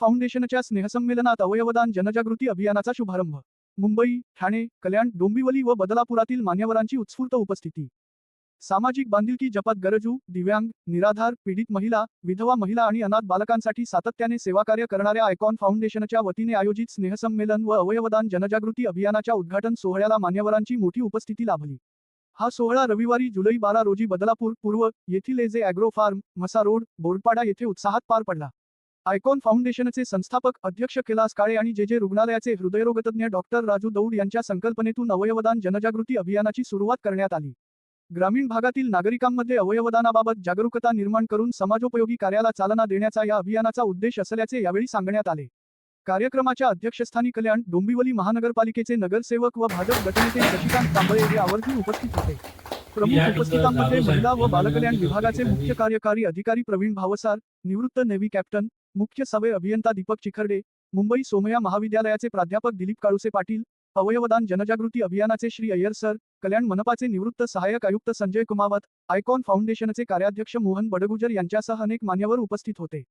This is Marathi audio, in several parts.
फाउंडेशनच्या स्नेहसंमेलनात अवयवदान जनजागृती अभियानाचा शुभारंभ। मुंबई, ठाणे, कल्याण, डोंबिवली व बदलापुरातील मान्यवरांची उत्स्फूर्त उपस्थिती। सामाजिक बांधिलकी जपत गरजू, दिव्यांग, निराधार, पीडित महिला, विधवा महिला आणि अनाथ बालकांसाठी सातत्याने सेवाकार्य करणाऱ्या आयकॉन फाउंडेशनच्या वतीने आयोजित स्नेहसंमेलन व अवयवदान जनजागृती अभियानाच्या उद्घाटन सोहळ्याला मान्यवरांची मोठी उपस्थिती लाभली। हा सोहळा रविवारी जुलै 12 रोजी बदलापूर पूर्व येथील AJ agro farm, Mhasa road, Borpada येथे उत्साहात पार पडला। आयकॉन फाउंडेशनचे संस्थापक अध्यक्ष कैलास काळे आणि जे रुग्णालयाचे हृदयरोगतज्ञ डॉक्टर राजू दौड यांच्या संकल्पनेतून अवयवदान जनजागृती अभियानाची सुरुवात करण्यात आली। ग्रामीण भागातील नागरिकांमध्ये अवयवदानाबाबत जागरूकता निर्माण करून समाजोपयोगी कार्याला चालना देण्याचा या अभियानाचा उद्देश असल्याचे यावेळी सांगण्यात आले। कार्यक्रमाच्या अध्यक्षस्थानी कल्याण, डोंबिवली महानगरपालिकेचे नगरसेवक व भाजप गटनेते शशिकांत कांबळे हे आवर्जून उपस्थित होते। प्रमुख उपस्थितांमध्ये महिला व बालकल्याण विभागाचे मुख्य कार्यकारी अधिकारी प्रवीण भावसार, निवृत्त नेव्ही कॅप्टन, मुख्य सवय अभियंता दीपक चिखर्डे, मुंबई सोमय्या महाविद्यालयाचे प्राध्यापक दिलीप काळुसे पाटील, अवयवदान जनजागृती अभियानाचे श्री अय्यर सर, कल्याण मनपाचे निवृत्त सहाय्यक आयुक्त संजय कुमावत, आयकॉन फाउंडेशनचे कार्याध्यक्ष मोहन बडगुजर यांच्यासह अनेक मान्यवर उपस्थित होते।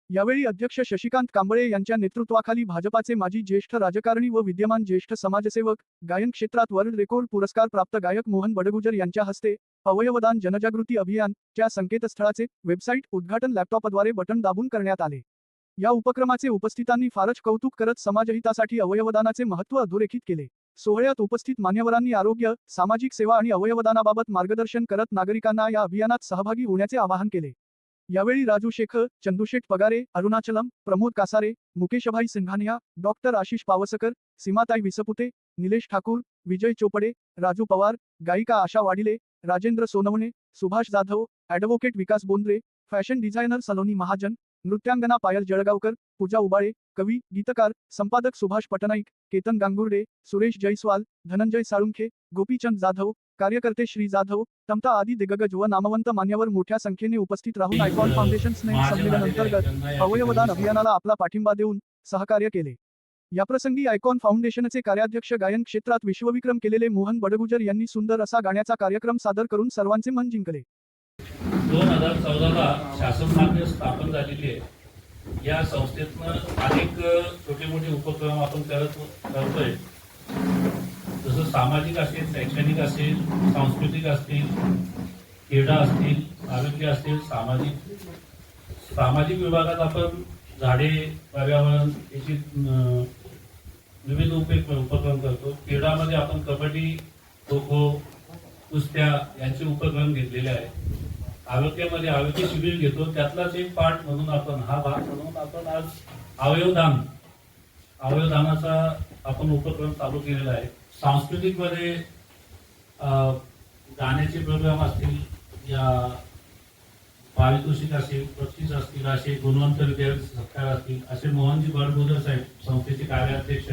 यावेळी अध्यक्ष शशिकांत कांबळे यांच्या नेतृत्वाखाली भाजपाचे माजी ज्येष्ठ राजकारणी व विद्यमान ज्येष्ठ समाजसेवक, गायन क्षेत्रात वर्ल्ड रेकॉर्ड पुरस्कार प्राप्त गायक मोहन बडगुजर यांच्या हस्ते अवयवदान जनजागृती अभियान च्या संकेतस्थळाचे वेबसाईट उद्घाटन लॅपटॉपद्वारे बटन दाबून करण्यात आले। या उपक्रमाचे उपस्थितांनी फारच कौतुक करत समाजहितासाठी अवयवदानाचे महत्त्व अधोरेखित केले। सोहळ्यात उपस्थित मान्यवरांनी आरोग्य, सामाजिक सेवा आणि अवयवदानाबाबत मार्गदर्शन करत नागरिकांना या अभियानात सहभागी होण्याचे आवाहन केले। यावेळी राजू शेख, चंदुशेठ पगारे, अरुणाचलम, प्रमोद कासारे, मुकेशभाई सिंघानिया, डॉक्टर आशिष पावसकर, सीमाताई विसपुते, निलेश ठाकूर, विजय चोपडे, राजू पवार, गायिका आशा वाडिले, राजेंद्र सोनवणे, सुभाष जाधव, ॲडव्होकेट विकास बोंद्रे, फॅशन डिझायनर सलोनी महाजन, नृत्यांगना पायल जळगावकर, पूजा उबाळे, कवी, गीतकार, संपादक सुभाष पटनाईक, केतन गांगुर्डे, सुरेश जयस्वाल, धनंजय साळुंखे, गोपीचंद जाधव, कार्यकर्ते श्री जाधव, तमता आदी दिग्गज व नामवंत मान्यवर मोठ्या संख्येने उपस्थित राहून आयकॉन फाउंडेशन स्नेह संमेलन अंतर्गत अवयवदान अभियानाला आपला पाठिंबा देऊन सहकार्य केले। याप्रसंगी आयकॉन फाउंडेशनचे कार्याध्यक्ष गायन क्षेत्रात विश्वविक्रम केलेले मोहन बडगुजर यांनी सुंदर असा गाण्याचा कार्यक्रम सादर करून सर्वांचे मन जिंकले। 2014ला शासनाने स्थापन झालेली आहे। या संस्थेतनं अनेक छोटे मोठे उपक्रम आपण करतोय। जसं सामाजिक असेल, शैक्षणिक असेल, सांस्कृतिक असतील, क्रीडा असतील, आरोग्य असतील, सामाजिक विभागात आपण झाडे, पर्यावरण याची विविध उपक्रम करतो। क्रीडामध्ये आपण कबड्डी, खो खो, कुस्त्या यांचे उपक्रम घेतलेले आहेत। आरोग्यामध्ये आरोग्य शिबिर घेतो, त्यातलाच एक पार्ट म्हणून आपण हा भाग म्हणून आपण आज अवयवदानाचा आपण उपक्रम चालू केलेला आहे। सांस्कृतिक मध्ये गाण्याचे प्रोग्राम असतील, या पारितोषिक असेल, बक्षीस असतील, असे गुणवंत विद्यार्थी सत्कार असतील, असे मोहनजी बडगुजर साहेब संस्थेचे कार्याध्यक्ष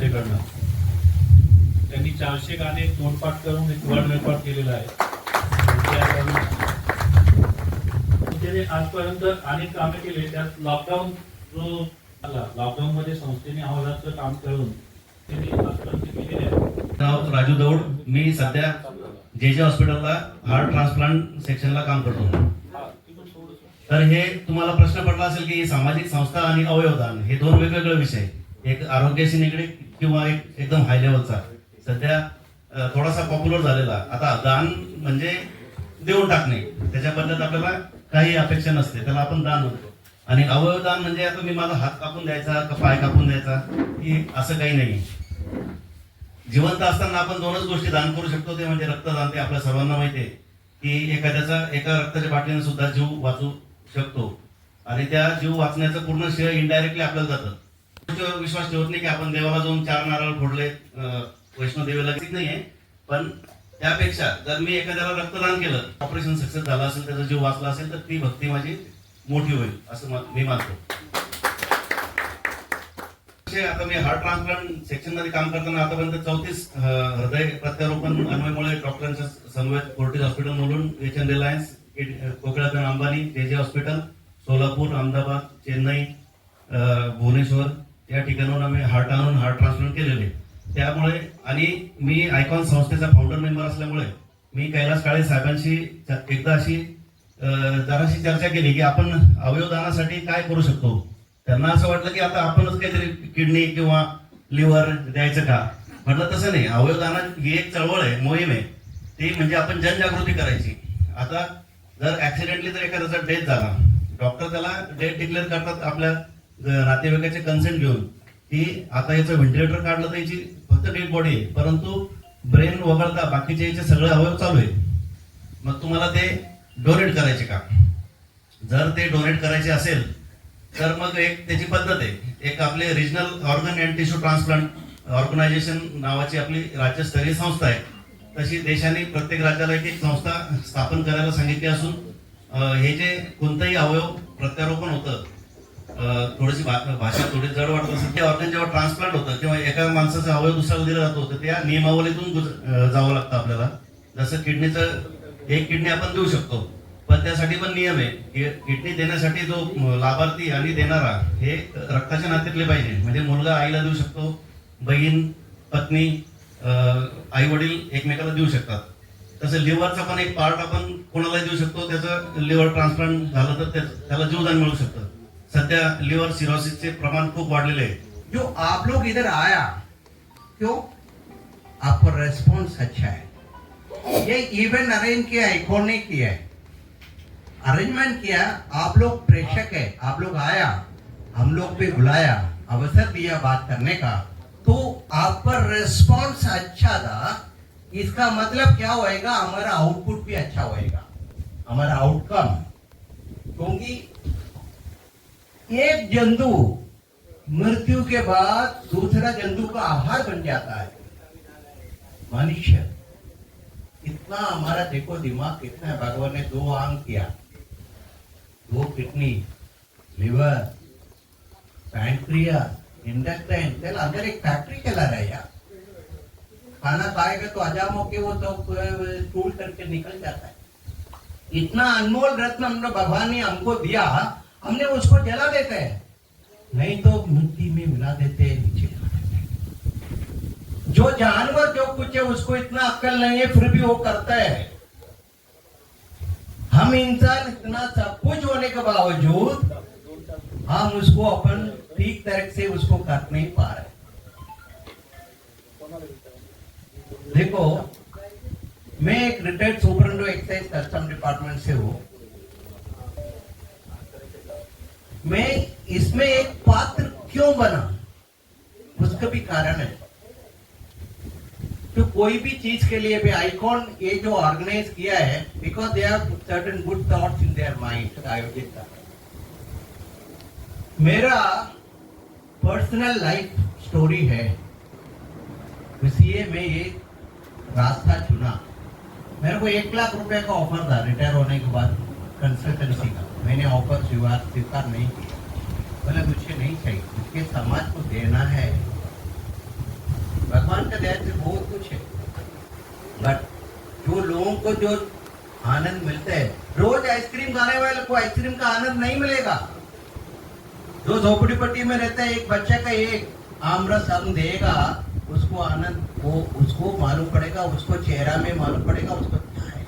ते करणार। त्यांनी 400 गाणे तोंडपाठ करून एक वर्ल्ड रेकॉर्ड केलेला आहे। त्याने आजपर्यंत अनेक कामे केले। त्यात लॉकडाऊन जो आला, लॉकडाऊन मध्ये संस्थेने आवाजाचं काम करून त्यांनी आजपर्यंत केलेले आहे। राजू दौड, मी सध्या जे हॉस्पिटलला हार्ट ट्रान्सप्लांट सेक्शनला काम करतो। तर हे तुम्हाला प्रश्न पडला असेल की सामाजिक संस्था आणि अवयवदान हे दोन वेगवेगळे विषय, एक आरोग्याशी निगडीत किंवा एक एकदम हाय लेवलचा, सध्या थोडासा पॉप्युलर झालेला। आता दान म्हणजे देऊन टाकणे, त्याच्याबद्दल आपल्याला काही अपेक्षा नसते, त्याला आपण दान म्हणतो। आणि अवयवदान म्हणजे आता मी माझा हात कापून द्यायचा का पाय कापून द्यायचा, की असं काही नाही। जिवंत असताना आपण दोनच गोष्टी दान करू शकतो, ते म्हणजे रक्तदान। ते आपल्या सर्वांना माहिती आहे की एका रक्ताच्या बाटलीने सुद्धा जीव वाचू शकतो, आणि त्या जीव वाचण्याचं पूर्ण श्रेय इनडायरेक्टली आपल्याला जातं। विश्वास ठेवत नाही की आपण देवाला जाऊन 4 नारळ फोडले, वैष्णोदेवीला नाहीये, पण त्यापेक्षा जर मी एखाद्याला रक्तदान केलं, ऑपरेशन सक्सेस झालं असेल, त्याचा जीव वाचला असेल, तर ती भक्ती माझी मोठी होईल असं मी मानतो। आता मी हार्ट ट्रान्सप्लांट सेक्शन मध्ये काम करताना आतापर्यंत 34 हृदय प्रत्यारोपण अन्वयमुळे डॉक्टरांच्या समवेत Fortis hospital Mulund, HN Reliance, Kokilaben Ambani, JJ hospital, Solapur, Ahmedabad, Chennai, Bhubaneswar या ठिकाणाहून आम्ही हार्ट ट्रान्सप्लांट केलेले। त्यामुळे आणि मी आयकॉन संस्थेचा फाउंडर मेंबर असल्यामुळे मी कैलास काळे साहेबांशी एकदा अशी जराशी चर्चा केली की आपण अवयवदानासाठी काय करू शकतो। त्यांना असं वाटलं की आता आपणच काहीतरी किडनी किंवा लिव्हर द्यायचं का. म्हटलं तसं नाही. अवयवदान ही एक चळवळ आहे, मोहीम आहे. ती म्हणजे आपण जनजागृती करायची. आता जर ऍक्सिडेंटली जर एखाद्याचा डेथ झाला, डॉक्टर त्याला डेथ डिक्लेअर करतात आपल्या नातेवाईकाचे कन्सेंट घेऊन की आता याचं व्हेंटिलेटर काढलं तर याची फक्त डेड बॉडी आहे, परंतु ब्रेन वगळता बाकीचे याचे सगळे अवयव चालू आहे. मग तुम्हाला ते डोनेट करायचे का. जर ते डोनेट करायचे असेल तर मग एक त्याची पद्धत आहे. एक आपले regional organ and tissue transplant organization नावाची आपली राज्यस्तरीय संस्था आहे. तशी देशाने प्रत्येक राज्याला एक एक संस्था स्थापन करायला सांगितली असून हे जे कोणतंही अवयव प्रत्यारोपण होतं, थोडीशी भाषा थोडी जड वाटत असेल, ते ऑर्गन जेव्हा ट्रान्सप्लांट होतं किंवा एका माणसाचा अवयव दुसऱ्याला दिला जातो तर त्या नियमावलीतून जावं लागतं आपल्याला. जसं किडनीचं एक किडनी आपण देऊ शकतो, पण त्यासाठी पण नियम आहे की किडनी देण्यासाठी जो लाभार्थी आणि देणारा हे रक्ताच्या नात्यातले पाहिजे. म्हणजे मुलगा आईला देऊ शकतो, बहीण पत्नी आई वडील एकमेकाला देऊ शकतात. तसं लिव्हरचा पण एक पार्ट आपण कोणालाही देऊ शकतो. त्याचं लिव्हर ट्रान्सप्लांट झालं तर त्याला जीवदान मिळू शकतं. सध्या लिव्हर सिरोसिसचे प्रमाण खूप वाढलेले आहे. जो आप लोग इधर आया, क्यों? आपका रेस्पॉन्स अच्छा है. ये इवेंट अरेंज किया है, कौन ने किया है? अरेंजमेंट किया. आप लोग प्रेक्षक है, आप लोग आया, हम लोग पे बुलाया, अवसर दिया बात करने का, तो आपका रेस्पॉन्स अच्छा था. इसका मतलब क्या होएगा, हमारा आउटपुट भी अच्छा होएगा, हमारा आउटकम. क्योंकि एक जंतु मृत्यु के बाद दूसरा जंतु का आहार बन जाता है. मनुष्य इतना हमारा देखो दिमाग कितना है. भगवान ने 2 आंग किया, 2 किडनी, लिवर, पैंक्रियास, इंटेस्टाइन. त्याला अंदर एक फैक्ट्री चला रहा है यार. खाना खाएगा तो हजाम होके वो तो टूल करके निकल जाता है. इतना अनमोल रत्न हमने भगवान ने हमको दिया, हमने उसको जला देते हैं, नहीं तो मिट्टी में मिला देते हैं, नीचे गिरा देते हैं. जो जानवर जो कुछ है उसको इतना अक्ल नहीं है, फिर भी वो करता है. हम इंसान इतना सब कुछ होने के बावजूद हम उसको अपन ठीक तरह से उसको कर नहीं पा रहे. देखो, मैं एक retired superintendent excise custom department से हूं. मैं इसमें एक पात्र क्यों बना, उसका भी कारण है. तो कोई भी चीज के लिए भी आइकॉन ये जो ऑर्गेनाइज किया है, because they have certain good thoughts in their mind आयोजित कर. मेरा पर्सनल लाइफ स्टोरी है, इसलिए मैं ये रास्ता चुना. मेरे को 1 लाख रुपए का ऑफर था रिटायर होने के बाद कंसल्टेंसी का. मैंने ऑफर स्वीकार नहीं किया. बोला मुझे नहीं चाहिए, मुझे समाज को देना है. भगवान का दया से बहुत कुछ है, बट जो लोगों को जो आनंद मिलता है, रोज आइसक्रीम खाने वाले को आइसक्रीम का आनंद नहीं मिलेगा. जो झोपड़ी पट्टी में रहता है, एक बच्चे का एक आमरस हम देगा, उसको आनंद वो उसको मालूम पड़ेगा, उसको चेहरा में मालूम पड़ेगा, उसको क्या है.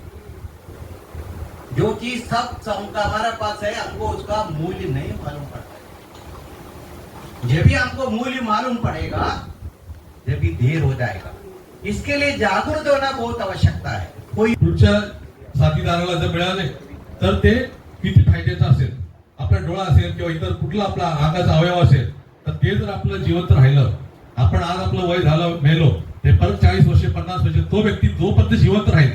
जो चीज सब हमारे पास है, हमको उसका मूल्य नहीं मालूम पड़ता. जब भी हमको मूल्य मालूम पड़ेगा, जब भी देर हो जाएगा. इसके लिए जागरूक होना बहुत आवश्यकता है. कोई पुढच्या साथीदाराला जर मिळाले तर ते किती फायद्याचं असेल. आपला डोळा असेल किंवा इतर कुठला आपला अंगाचा अवयव असेल तर ते जर आपलं जिवंत राहिलं, आपण आज आपलं वय झालं मेलो, ते परत 40 वर्षे 50 वर्षे तो व्यक्ती जोपर्यंत जिवंत राहील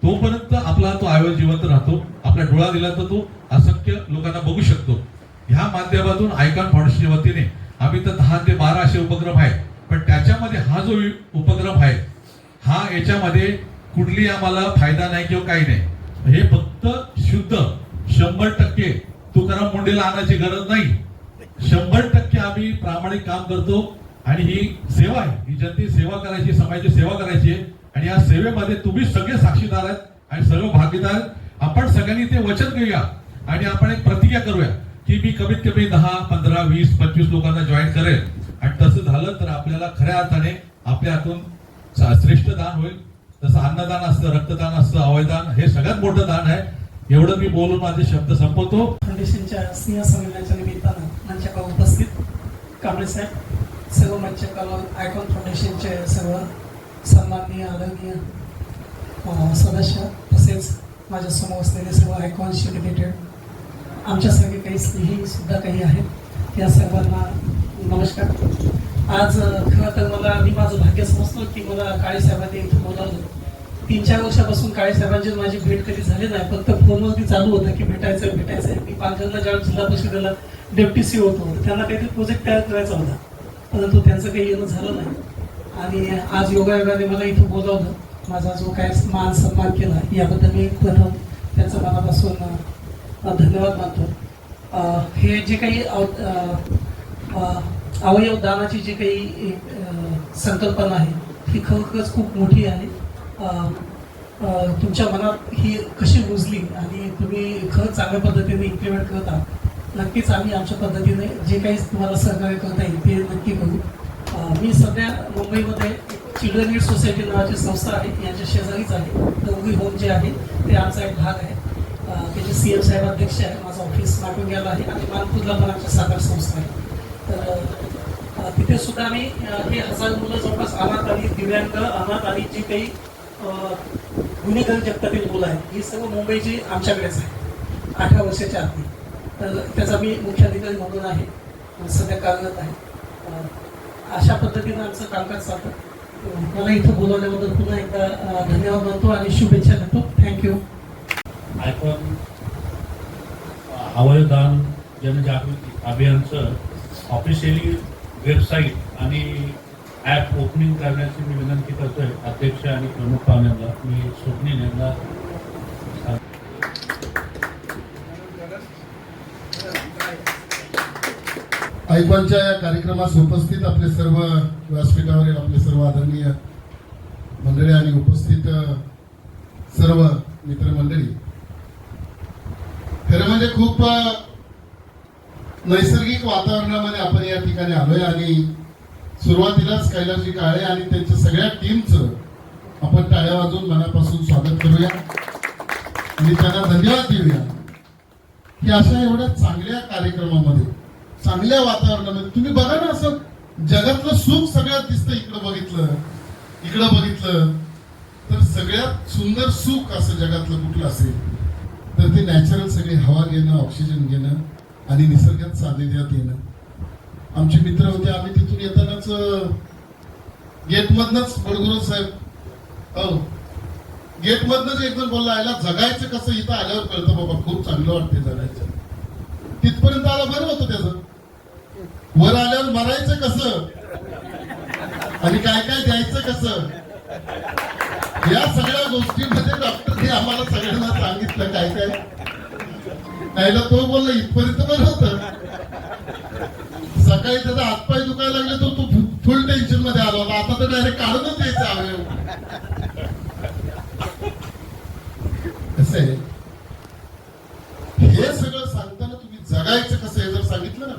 तोपर्यंत आपला तो अवयव जिवंत राहतो. आपला डोळा दिला तर तो असंख्य लोकांना बघू शकतो. ह्या माध्यमातून आयकॉन फाउंडेशनच्या वतीने आम्ही तर 10 ते 12 असे उपक्रम आहेत, पण त्याच्यामध्ये हा जो उपक्रम आहे हा याच्यामध्ये कुठली आम्हाला फायदा नाही किंवा काही नाही. हे फक्त शुद्ध 100% तुकाराम मुंडेला आणायची गरज नाही. 100% आम्ही प्रामाणिक काम करतो आणि ही सेवा आहे, ही जनतेची सेवा करायची, समाजाची सेवा करायची आहे. आणि या सेवेमध्ये तुम्ही सगळे साक्षीदार आहेत आणि सर्व भागीदार. आपण सगळ्यांनी ते वचन घेऊया आणि आपण एक प्रतिज्ञा करूया की मी कमीत कमी 10, 15, 20, 25 लोकांना जॉईन करेल. आणि तसं झालं तर आपल्याला खऱ्या अर्थाने आपल्या हातून श्रेष्ठ दान होईल. तसं अन्नदान असतं, रक्तदान असतं, अवयदान हे सगळ्यात मोठं दान आहे. एवढं मी बोलून माझे शब्द संपवतो. फाउंडेशनच्या स्नेह संमेलनाच्या निमित्तानं मंचावर उपस्थित कांबळे साहेब, सर्व मंचकावर आयकॉन फाउंडेशनचे सर्व सन्माननीय आदरणीय सदस्य, तसेच माझ्या समोर असलेले सर्व आयकॉनशी रिलेटेड आमच्यासारखे काही स्नेही सुद्धा काही आहेत, या सर्वांना नमस्कार. आज खरं तर मी माझं भाग्य समजतो की मला काळे साहेबांनी इथं बोलावलं. 3-4 वर्षापासून काळे साहेबांची माझी भेट कधी झाली नाही, फक्त फोनवरती चालू होतं की भेटायचं. मी पालघरला ज्यावेळेस जिल्हा परिषदेला डेप्टी सी होतो, त्यांना काहीतरी प्रोजेक्ट तयार करायचा होता, परंतु त्यांचं काही येणं झालं नाही. आणि आज योगायोगाने मला इथं बोलावलं, माझा जो काय मान सन्मान केला याबद्दल मी पुन्हा त्यांचं मनापासून धन्यवाद मानतो. हे जे काही अवयव दानाची जी काही संकल्पना आहे ही खरोखरच खूप मोठी आहे. तुमच्या मनात ही कशी रुजली आणि तुम्ही खरंच चांगल्या पद्धतीने इम्प्लिमेंट करत आहात. नक्कीच आम्ही आमच्या पद्धतीने जे काही तुम्हाला सहकार्य करता येईल ते नक्की करू. मी सध्या मुंबईमध्ये चिल्ड्रन एड सोसायटी नावाची संस्था आहे, यांच्या शेजारीच आहे. डोंगरी होम जे आहे ते आमचा एक भाग आहे. त्याचे CM साहेब अध्यक्ष आहे. माझं ऑफिस माटुंग्याला आहे आणि मानपूरला पण आमच्या साखर संस्था आहे. तर तिथे सुद्धा आम्ही हे 1000 मुलं जवळपास अनाथ आणि दिव्यांग अनाथ आणि जी काही गुन्हेगार जगतातील मुलं आहेत ही सर्व मुंबईची आमच्याकडेच आहे 18 वर्षाच्या आधी. तर त्याचा मी मुख्याधिकारी म्हणून आहे, सध्या कार्यरत आहे. अशा पद्धतीनं आमचं कामकाज चालतं. मला इथं बोलवल्याबद्दल पुन्हा एकदा धन्यवाद मानतो आणि शुभेच्छा देतो. थँक्यू. आयकॉन अवयवदान जनजागृती अभियानचं ऑफिशियली वेबसाईट आणि ॲप ओपनिंग करण्याची मी विनंती करतोय अध्यक्ष आणि प्रमुख पाहुण्यांना. मी स्वप्नील यांना आयकॉनच्या या कार्यक्रमास उपस्थित आपले सर्व व्यासपीठावरील आपले सर्व आदरणीय मंडळी आणि उपस्थित सर्व मित्रमंडळी, खरं म्हणजे खूप नैसर्गिक वातावरणामध्ये आपण या ठिकाणी आलोय आणि सुरुवातीलाच कैलासजी काळे आणि त्यांच्या सगळ्या टीमचं आपण टाळ्या वाजवून मनापासून स्वागत करूया आणि त्यांना धन्यवाद देऊया की अशा एवढ्या चांगल्या कार्यक्रमामध्ये, चांगल्या वातावरणामध्ये तुम्ही बघा ना, असं जगातलं सुख सगळ्यात दिसतं. इकडं बघितलं तर सगळ्यात सुंदर सुख असं जगातलं कुठलं असेल तर ते नॅचरल सगळी हवा घेणं, ऑक्सिजन घेणं आणि निसर्गात सानिध्यात येणं. आमचे मित्र होते, आम्ही तिथून येतानाच गेटमधनच बडगुरू साहेब, हो, गेटमधनच एकदम बोलला, आयला जगायचं कसं इथं आल्यावर कळतं बाबा, खूप चांगलं वाटते जगायचं. तिथपर्यंत आला बरं होतं त्याचं, वर आल्यावर मरायचं कसं आणि काय काय द्यायचं कसं, या सगळ्या गोष्टींमध्ये डॉक्टरने आम्हाला सगळ्यांना सांगितलं काय काय. त्याला तो बोलला इथपर्यंत बरं होतं. सकाळी त्याचा हातपाय दुखायला लागले तर तो फुल टेन्शन मध्ये आला होता. आता तर डायरेक्ट काढूनच द्यायचं अवयव. कसं आहे, हे सगळं सांगताना तुम्ही जगायचं कसं हे जर सांगितलं ना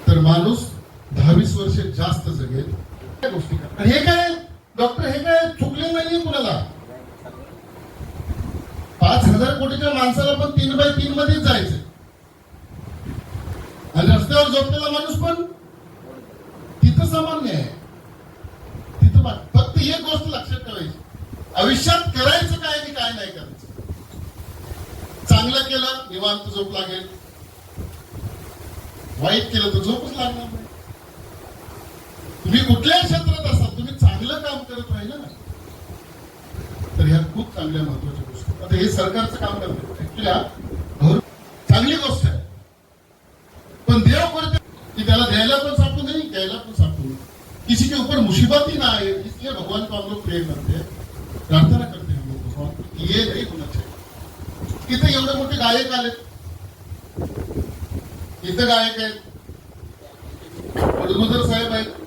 तर माणूस 10-20 वर्ष जास्त जगेल. गोष्टी हे काय डॉक्टर, हे काय चुकले नाहीये कुणाला. 5,000 कोटीच्या माणसाला पण 3x3 मध्येच जायचं आणि रस्त्यावर झोपलेला माणूस पण तिथं सामान्य आहे. तिथं फक्त एक गोष्ट लक्षात ठेवायची, आयुष्यात करायचं काय आणि काय नाही करायचं. चांगलं केलं निवांत झोप लागेल, वाईट केलं तर झोपच लागणार नाही. तुम्ही कुठल्याही क्षेत्रात असाल, तुम्ही चांगलं काम करत राहिलं ना तर ह्या खूप चांगल्या महत्वाच्या गोष्टी. आता हे सरकारचं काम करतं ऍक्च्युली चांगली गोष्ट आहे, पण देव करते की त्याला द्यायला पण सापडू नाही, द्यायला पण सापडू नाही. किसी के ऊपर मुसीबत ही ना आए, इसलिए भगवान को हम लोग प्रे करते हैं, प्रार्थना करते हैं हम लोग भगवान को, ये नहीं होना चाहिए. इथे एवढे मोठे गायक आले, इथं गायक आहेत, पडगुजर साहेब आहेत.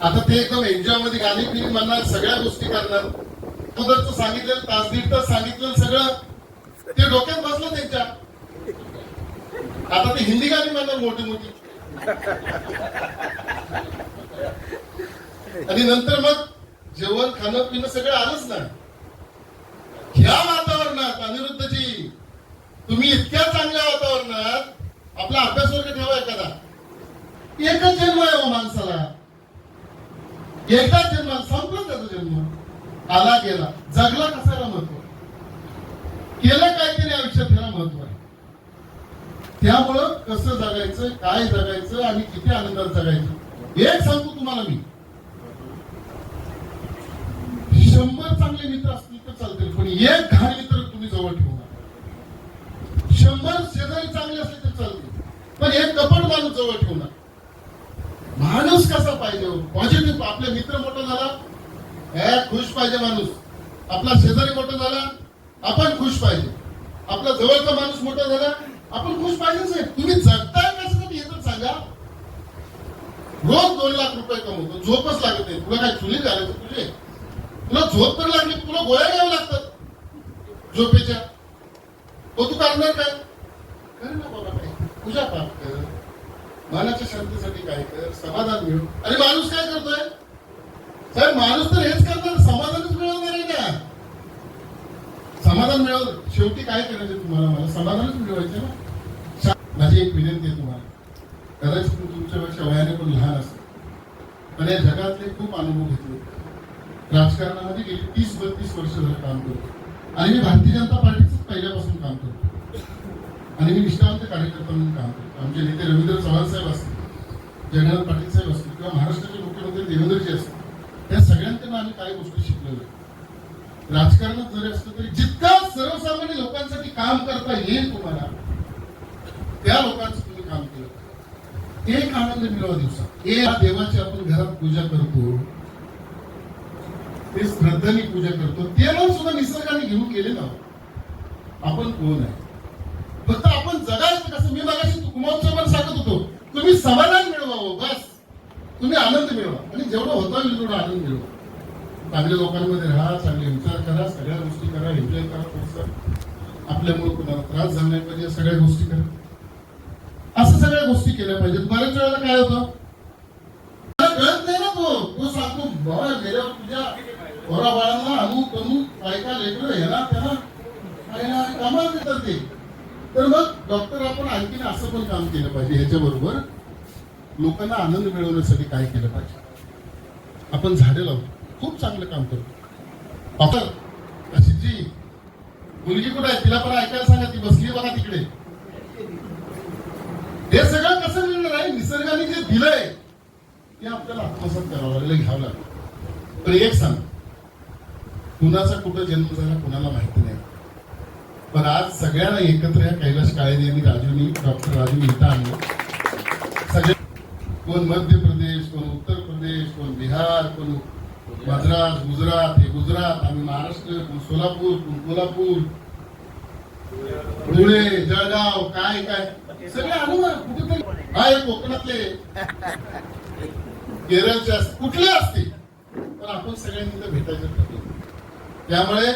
आता ते एकदम एन्जॉय मध्ये गाणी फिरी म्हणणार, सगळ्या गोष्टी करणार. अगोदरचं सांगितलेलं तास दीड तास सांगितलेलं सगळं ते डोक्यात बसलं त्यांच्या. आता ते हिंदी गाणी म्हणणार मोठी मोठी आणि नंतर मग जेवण खाणं पिणं सगळं आलंच नाही. ह्या तुम्ही इतक्या चांगल्या वातावरणात आपला अभ्यास वर्ग ठेवा एखादा. एकच जन्म आहे हो माणसाला, एकदाच जन्म, संपला त्याचा जन्म, आला गेला. जगला कसाला महत्व, केलं काय तरी आयुष्यात ह्याला महत्व आहे. त्यामुळं कसं जगायचं, काय जगायचं आणि किती आनंदात जगायचं. एक सांगतो तुम्हाला मी, 100 चांगले मित्र असतील तर चालतील, पण एक घाण मित्र तुम्ही जवळ ठेवू नका. 100 शेजारी चांगले असले तर चालतील, पण एक कपट माणूस जवळ ठेवू नका. माणूस कसा पाहिजे, पॉझिटिव्ह. आपले मित्र मोठा झाला, खुश पाहिजे माणूस. आपला शेजारी मोठा झाला, आपण खुश पाहिजे. आपला जवळचा माणूस मोठा झाला, आपण खुश पाहिजेच आहे. तुम्ही जगताय कशासाठी हे तर सांगा. रोज 2 लाख रुपये कमवतो, झोपच लागत नाही. तुला काय चुली घालायचं तुझे? तुला झोप तर लागली, तुला गोळ्या घ्याव्या लागतात झोपेच्या. तो तू करणार काय? कर ना बाबा, काय पूजा पाठ कर, मनाच्या शांतीसाठी काय कर, समाधान मिळव. आणि माणूस काय करतोय साहेब? माणूस तर हेच करणार, समाधानच मिळवणार आहे ना. समाधान मिळव, शेवटी काय करायचं तुम्हाला? मला समाधानच मिळवायचं ना. माझी एक विनंती आहे तुम्हाला, कदाचित तुमच्यापेक्षा वयाने पण लहान असेल, पण या जगातले खूप अनुभव घेतले. राजकारणामध्ये गेली 30-32 वर्ष झालं काम करतो आणि मी भारतीय जनता पार्टीच पहिल्यापासून काम करतो आणि मी निष्ठावंत कार्यकर्ता म्हणून काम करतो. आमचे नेते रवींद्र चव्हाण साहेब असतील, जगन्नाथ पाटील साहेब असतील किंवा महाराष्ट्राचे मुख्यमंत्री देवेंद्रजी असतील, त्या सगळ्यांकडून आम्ही काही गोष्टी शिकलेलो आहे. राजकारणात जरी असलं तरी जितका सर्वसामान्य लोकांसाठी काम करता येईल तुम्हाला, त्या लोकांचं तुम्ही काम केलं. एक आनंद मिळवा दिवसात. एक देवाची आपण घरात पूजा करतो, ते श्रद्धाने पूजा करतो, त्याला सुद्धा निसर्गाने घेऊन गेले ना. आपण कोण आहे? फक्त आपण जगायचं कसं? मी मगाशी कुमारचं पण सांगत होतो, तुम्ही समाधान मिळवावं, बस. तुम्ही आनंद मिळवा आणि जेवढं होता येईल तेवढा आनंद मिळवा. चांगल्या लोकांमध्ये राहा, चांगले विचार करा, सगळ्या गोष्टी करा, एन्जॉय करा. थोडंसं आपल्यामुळे कोणाला त्रास झाला पाहिजे, सगळ्या गोष्टी करा. असं सगळ्या गोष्टी केल्या पाहिजेत. बऱ्याच वेळेला काय होतं, कळत नाही ना. तो सांगतो बाबा गेल्यावर तुझ्या पोरा बाळांना अमुक अमुक बायका लेकरं ह्याला त्याला कामाला देतात ते. तर मग डॉक्टर आपण आणखीन असं पण काम केलं पाहिजे, ह्याच्याबरोबर लोकांना आनंद मिळवण्यासाठी काय केलं पाहिजे. आपण झाडे लावतो, खूप चांगलं काम करतो. डॉक्टर अशी जी मुलगी कुठे आहे तिला पण ऐकायला सांगा, ती बसली बघा तिकडे. हे सगळं कसं मिळणार आहे? निसर्गाने जे दिलंय ते आपल्याला आत्मसात करावं लागलं, घ्यावं लागलं. तर एक सांग, कुणाचा कुठं जन्म झाला कुणाला माहिती नाही, पण आज सगळ्यांना एकत्र या कैलाश काळे यांनी डॉक्टर राजूनी इथं आणलं. सगळे कोण मध्य प्रदेश, कोण उत्तर प्रदेश, कोण बिहार, कोण मद्रास, गुजरात, हे गुजरात, आम्ही महाराष्ट्र, कोण सोलापूर, कोण कोल्हापूर, धुळे, जळगाव, काय काय सगळे आणू ना. कुठेतरी हा एक कोकणातले, केरळचे असते, कुठले असते, पण आपण सगळ्यांनी इथं भेटायचं ठरवलं. त्यामुळे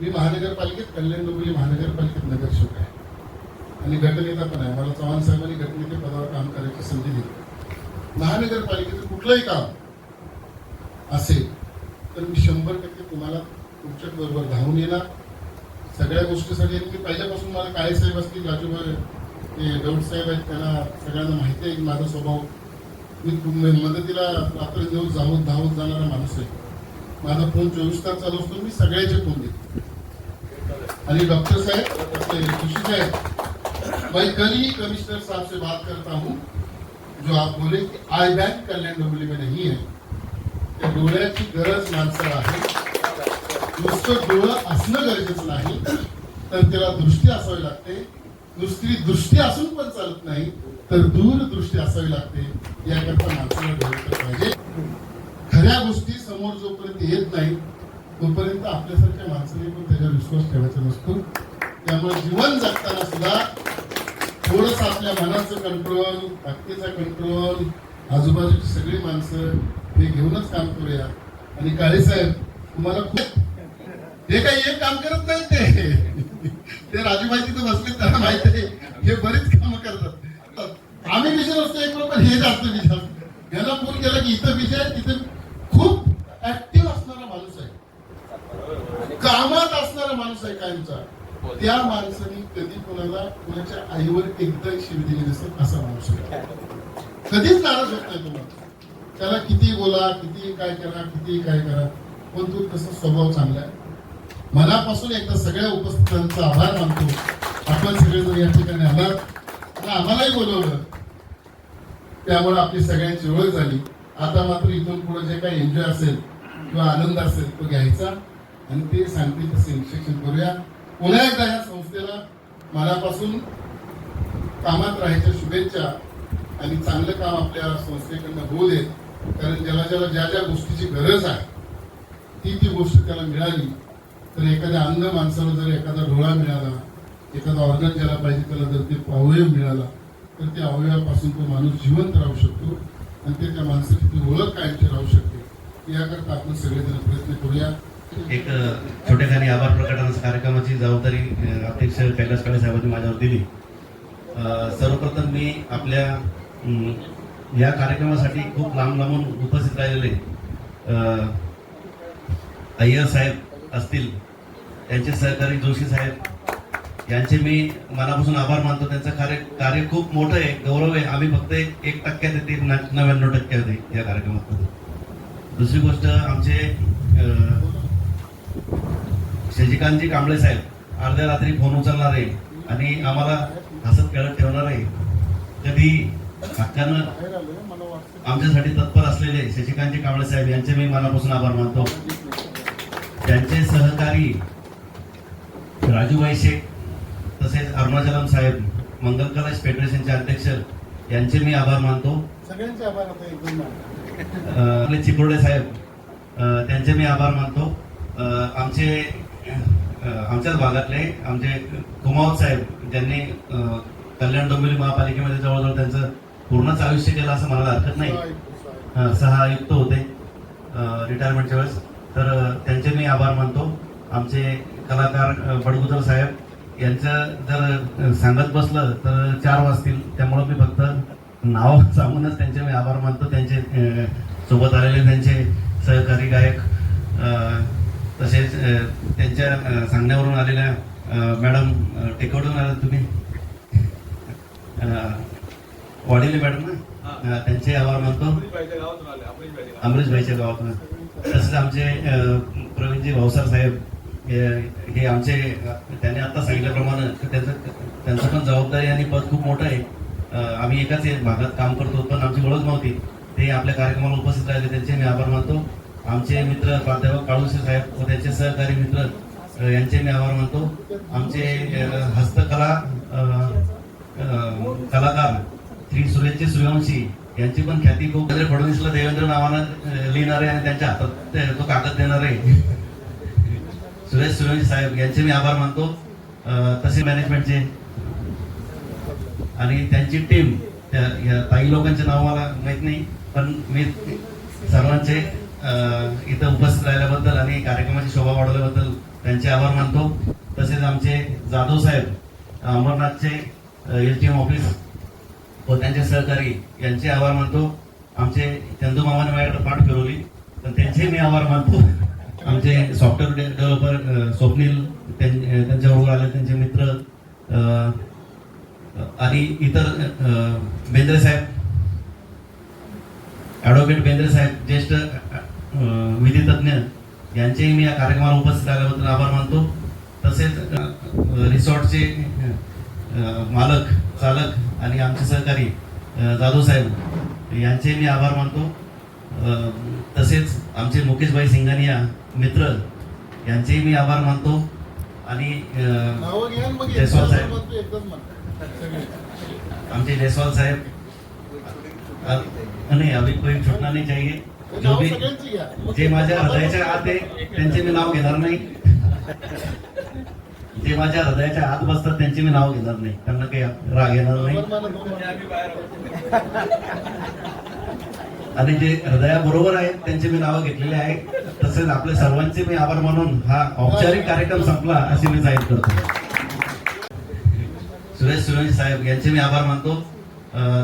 मी महानगरपालिकेत, कल्याण डोंबिवली महानगरपालिकेत नगरसेवक आहे आणि गटनेता पण आहे. मला चव्हाण साहेबांनी गटनेते पदावर काम करायची संधी दिली. महानगरपालिकेचं कुठलंही काम असेल तर मी 100% तुम्हाला तुमच्या बरोबर धावून येणार. सगळ्या गोष्टीसाठी मी पहिल्यापासून, मला काळे साहेब असतील, राजूभाई गौड साहेब आहेत, त्यांना सगळ्यांना माहिती आहे की माझा स्वभाव, मी मदतीला रात्रंदिवस धावत जाणारा माणूस आहे. माझा फोन 24 तास चालू असतो, मी सगळ्याचे फोन देतो. आणि डॉक्टर साहेब अपने खुशी साहेब, मैं कल ही कमिश्नर साहब से बात करता हूँ. जो आप बोले की आय बँक कल्याण डोंबिवली में नहीं है, त्या डोळ्याची गरज माणसाला आहे. नुसतं डोळं असणं गरजेचं नाही, तर त्याला दृष्टी असावी लागते. नुसती दृष्टी असून पण चालत नाही, तर दूरदृष्टी असावी लागते. याकरता माणसाला डोळे पाहिजे. खऱ्या गोष्टी समोर जोपर्यंत येत नाही तोपर्यंत आपल्यासारख्या माणसाने पण त्याच्यावर विश्वास ठेवायचा नसतो. त्यामुळे जीवन जगताना सुद्धा थोडंसं आपल्या मनाचं कंट्रोल, भक्तीचा कंट्रोल, आजूबाजूची सगळी माणसं हे घेऊनच काम करूया. आणि काळे साहेब तुम्हाला खूप, हे काही एक काम करत नाही, ते राजूभाई तिथे बसले, त्यांना माहिती आहे हे बरीच कामं करतात. आम्ही विजय असतो एक पण हे जास्त विचार, याला फोन केला की इथं विजय, तिथे खूप ऍक्टिव्ह असणारा माणूस आहे, कामात असणारा माणूस आहे कायमचा. त्या माणसाने कधी कोणाच्या आईवर एकदा शिवी दिली नसेल असा माणूस आहे. कधीच नाराज होत नाही तुम्हाला. त्याला किती बोला, किती काय करा, किती काय करा, पण तो तसा स्वभाव चांगला आहे. मनापासून एकदा सगळ्या उपस्थितांचा आभार मानतो. आपण सगळेजण या ठिकाणी आलात आणि आम्हालाही बोलवलं, त्यामुळे आपली सगळ्यांची ओळख झाली. आता मात्र इथून पुढे जे काही एन्जॉय असेल किंवा आनंद असेल तो घ्यायचा आणि ते सांगतील तसं इन्स्ट्रक्शन करूया. पुन्हा एकदा या संस्थेला मनापासून कामात राहायच्या शुभेच्छा आणि चांगलं काम आपल्या संस्थेकडनं होऊ देत. कारण ज्याला ज्याला ज्या ज्या गोष्टीची गरज आहे ती गोष्ट त्याला मिळाली तर एखाद्या अंध माणसाला जर एखादा डोळा मिळाला, एखादा ऑर्गन ज्याला पाहिजे त्याला जर ते अवयव मिळाला तर त्या अवयवापासून तो माणूस जिवंत राहू शकतो आणि ते त्या माणसाची ती ओळख कायमची राहू शकते. याकरता आपण सगळेजण प्रयत्न करूया. एक छोटेखानी आभार प्रकटनाच्या कार्यक्रमाची जबाबदारी अध्यक्ष कैलास काळे साहेबांनी माझ्यावर दिली. सर्वप्रथम मी आपल्या या कार्यक्रमासाठी खूप लांब लांबून उपस्थित राहिलेले अय्यर साहेब असतील, त्यांचे सहकारी जोशी साहेब यांचे मी मनापासून आभार मानतो. त्यांचं कार्य खूप मोठं आहे, गौरव आहे. आम्ही फक्त 1% येते, 99% होते या कार्यक्रमात. दुसरी गोष्ट, आमचे शशिकांतजी कांबळे साहेब अर्ध्या रात्री फोन उचलणारे आणि आम्हाला हसत खेळत ठेवणारे, कधी हक्कानं आमच्यासाठी तत्पर असलेले शशिकांतजी कांबळे साहेब यांचे मी मनापासून आभार मानतो. त्यांचे सहकारी राजूभाई शेख तसेच अरुणाचलम साहेब, मंगल कलश फेडरेशनचे अध्यक्ष यांचे मी आभार मानतो. सगळ्यांचे आभार. आपले चिकुर्डे साहेब त्यांचे मी आभार मानतो. आमच्याच भागातले आमचे कुमावत साहेब, ज्यांनी कल्याण डोंबिवली महापालिकेमध्ये जवळजवळ त्यांचं पूर्णच आयुष्य केलं असं म्हणायला हरकत नाही. 6 आयुक्त होते रिटायरमेंटच्या वेळेस, तर त्यांचे मी आभार मानतो. आमचे कलाकार बडगुजर साहेब यांचं जर सांगत बसलं तर 4 वाजतील, त्यामुळं मी फक्त नाव सांगूनच त्यांचे मी आभार मानतो. त्यांचे सोबत आलेले त्यांचे सहकारी गायक, तसेच त्यांच्या सांगण्यावरून आलेल्या मॅडम, टेकवडून आल्या तुम्ही, वाडिले मॅडम ना, त्यांचे आभार मानतो. अमरीश भाईच्या गावातून. तसेच आमचे प्रवीणजी भाऊसार साहेब, हे आमचे, त्यांनी आता सांगितल्याप्रमाणे त्यांचं पण जबाबदारी आणि पद खूप मोठं आहे. आम्ही एकाच भागात काम करतो पण आमची ओळख नव्हती, ते आपल्या कार्यक्रमाला उपस्थित राहिले, त्यांचे मी आभार मानतो. आमचे मित्र प्राध्यापक काळुसे साहेब व त्यांचे सहकारी मित्र यांचे मी आभार मानतो. आमचे हस्तकला कलाकार श्री सुरेशजी सूर्यवंशी यांची पण ख्याती खूप. फडणवीसला देवेंद्र नावानं लिहिणारे आणि त्यांच्या हातात तो कागद देणारे सुरेश सूर्यवंशी साहेब यांचे मी आभार मानतो. तसे मॅनेजमेंटचे आणि त्यांची टीम, या ताई लोकांचे नाव मला माहित नाही, पण मी सर्वांचे इथं उपस्थित राहिल्याबद्दल आणि कार्यक्रमाची शोभा वाढवल्याबद्दल त्यांचे आभार मानतो. तसेच आमचे जाधव साहेब, अमरनाथचे LTM ऑफिस व त्यांचे सहकारी यांचे आभार मानतो. आमचे चंदू मामाने माझ्याकडे पाठ फिरवली तर त्यांचे मी आभार मानतो. आमचे सॉफ्टवेअर डेव्हलपर स्वप्नील, त्यांच्याबरोबर आले त्यांचे मित्र आणि इतर बेंद्रे साहेब, ॲडव्होकेट बेंद्रे साहेब, ज्येष्ठ विधी तज्ञ, यांचेही मी या कार्यक्रमाला उपस्थित राहिल्याबद्दल आभार मानतो. तसेच रिसॉर्टचे मालक, चालक आणि आमचे सहकारी जाधव साहेब यांचे मी आभार मानतो. तसेच आमचे मुकेशभाई सिंगानिया मित्र यांचेही मी आभार मानतो. आणि जयस्वाल साहेब, आमचे जयस्वाल साहेब, नहीं अभी कोई छूटना नहीं चाहिए. जो भी जे माझ्या हृदयाच्या आत आहे त्यांचे मी नाव घेणार नाही. जे माझ्या हृदयाच्या आत बसतात त्यांचे मी नाव घेणार नाही, त्यांना काही राग येणार नाही. आणि जे हृदयाबरोबर आहेत त्यांचे मी नावं घेतलेले आहे. तसेच आपल्या सर्वांचे मी आभार मानून हा औपचारिक कार्यक्रम संपला असे मी जाहीर करतो. सुरेश सूर्यवंशी साहेब यांचे मी आभार मानतो.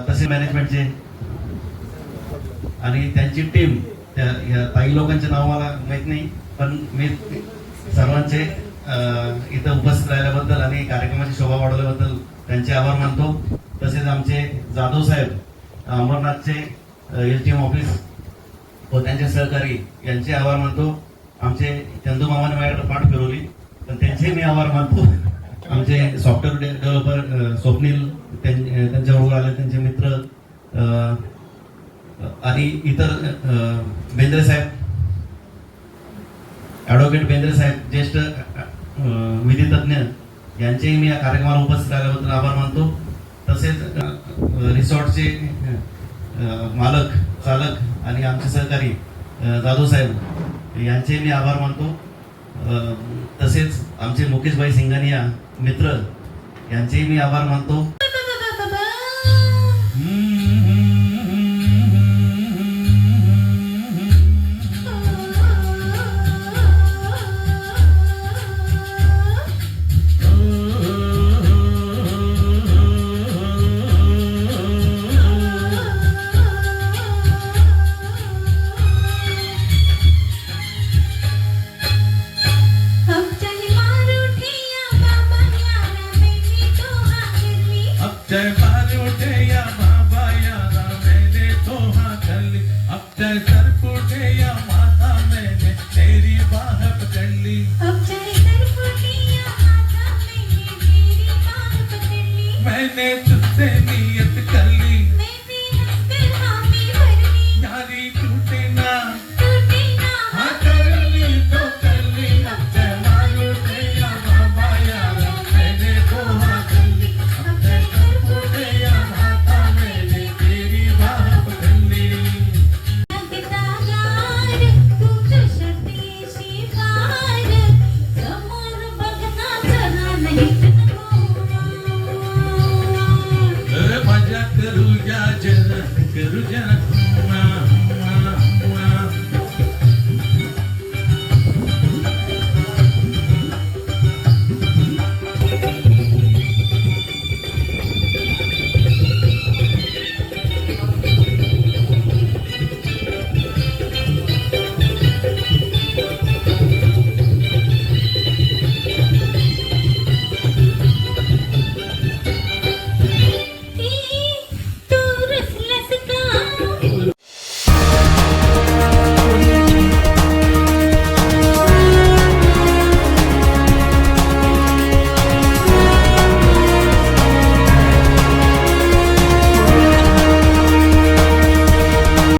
तसे मॅनेजमेंटचे आणि त्यांची टीम, या ताई लोकांचे नाव मला माहित नाही, पण मी सर्वांचे इथं उपस्थित राहिल्याबद्दल आणि कार्यक्रमाची शोभा वाढवल्याबद्दल त्यांचे आभार मानतो. तसेच आमचे जाधव साहेब अमरनाथचे SDM ऑफिस व त्यांचे सहकारी यांचे आभार मानतो. आमचे चंदू मामाने माझ्याकडे पाठ फिरवली पण त्यांचे मी आभार मानतो. आमचे सॉफ्टवेअर डेव्हलपर स्वप्नील त्यांच्याबरोबर आले, त्यांचे मित्र आणि इतर बेंद्रे साहेब, ॲडव्होकेट बेंद्रे साहेब ज्येष्ठ विधी तज्ज्ञ यांचेही मी या कार्यक्रमाला उपस्थित राहिल्याबद्दल आभार मानतो. तसेच रिसॉर्टचे मालक, चालक आणि आमचे सहकारी जाधव साहेब यांचे मी आभार मानतो. तसेच आमचे मुकेशभाई सिंगानिया मित्र यांचेही मी आभार मानतो. जय मारुठे या बाबा यारा मैंने तो हाँ चली, अब जय सर फूटे या माता मैंने तेरी बाह पकड़ ली, अब जय सर फूटे या माता मैंने तेरी बाह पकड़ ली, मैंने तुझसे नियत कर ली, मैंने हंसकर हामी भर ली, यारी टूटे ना हाँ कर ली तो कर ली, अब जय मारुठे या बाबा यारा मैंने तो हाँ कर ली, अब जय सर फूटे या माता मैंने तेरी बाह पकड़ ली. तागार तुझ शर्तीशी फार समोर बघना चला नाही मजा करूया जरा, करू जरा